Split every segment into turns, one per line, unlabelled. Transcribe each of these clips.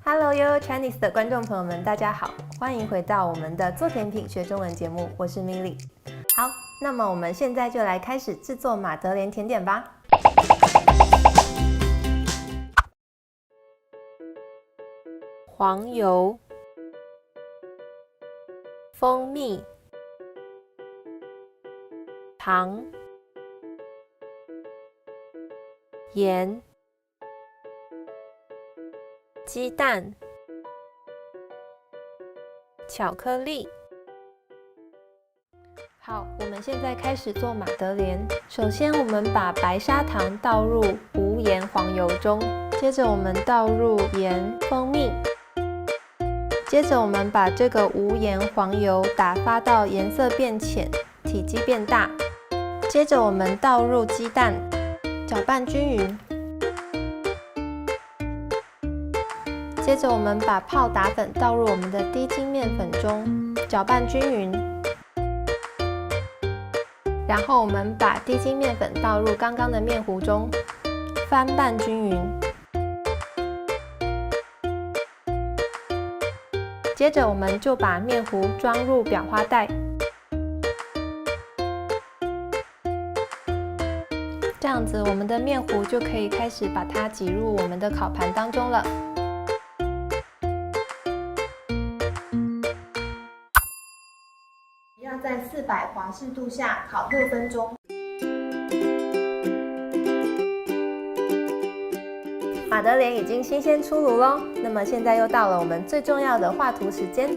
Hello Yo Chinese 的观众朋友们，大家好，欢迎回到我们的做甜品学中文节目，我是 Milly。好，那么我们现在就来开始制作马德莲甜点吧。黄油、蜂蜜、糖、盐、鸡蛋、巧克力。好，我们现在开始做马德莲。首先，我们把白砂糖倒入无盐黄油中，接着我们倒入盐、蜂蜜，接着我们把这个无盐黄油打发到颜色变浅、体积变大，接着我们倒入鸡蛋，搅拌均匀。接着我们把泡打粉倒入我们的低筋面粉中，搅拌均匀。然后我们把低筋面粉倒入刚刚的面糊中，翻拌均匀。接着我们就把面糊装入裱花袋，这样子我们的面糊就可以开始把它挤入我们的烤盘当中了。要在400华氏度下烤6分钟。马德莲已经新鲜出炉咯，那么现在又到了我们最重要的画图时间。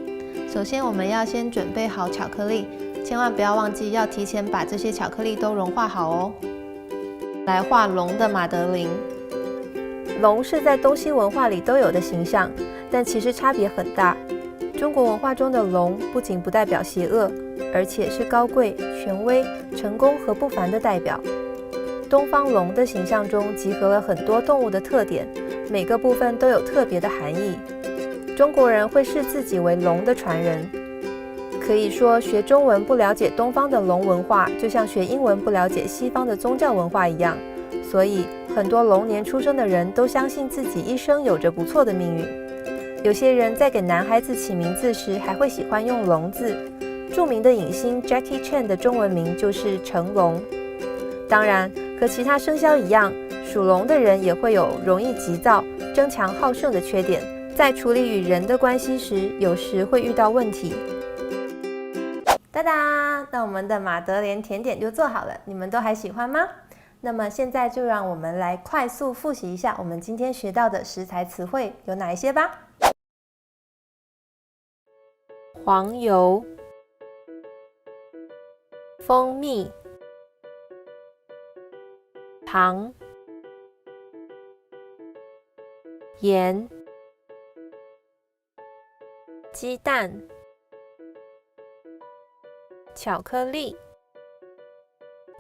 首先我们要先准备好巧克力，千万不要忘记要提前把这些巧克力都融化好哦。来画龙的马德琳。龙是在东西文化里都有的形象，但其实差别很大。中国文化中的龙不仅不代表邪恶，而且是高贵、权威、成功和不凡的代表。东方龙的形象中集合了很多动物的特点，每个部分都有特别的含义。中国人会视自己为龙的传人，可以说学中文不了解东方的龙文化，就像学英文不了解西方的宗教文化一样。所以很多龙年出生的人都相信自己一生有着不错的命运。有些人在给男孩子起名字时还会喜欢用龙字。著名的影星 Jackie Chan 的中文名就是成龙。当然，和其他生肖一样，属龙的人也会有容易急躁、争强好胜的缺点，在处理与人的关系时，有时会遇到问题。哒哒，那我们的马德莲甜点就做好了，你们都还喜欢吗？那么现在就让我们来快速复习一下我们今天学到的食材词汇有哪一些吧。黄油、蜂蜜、糖、盐、鸡蛋、巧克力、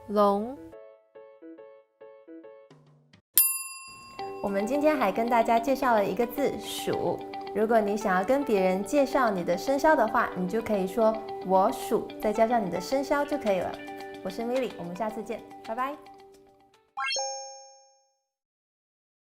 龙。我们今天还跟大家介绍了一个字属。如果你想要跟别人介绍你的生肖的话，你就可以说我属，再加上你的生肖就可以了。我是 Milly， 我们下次见，拜拜。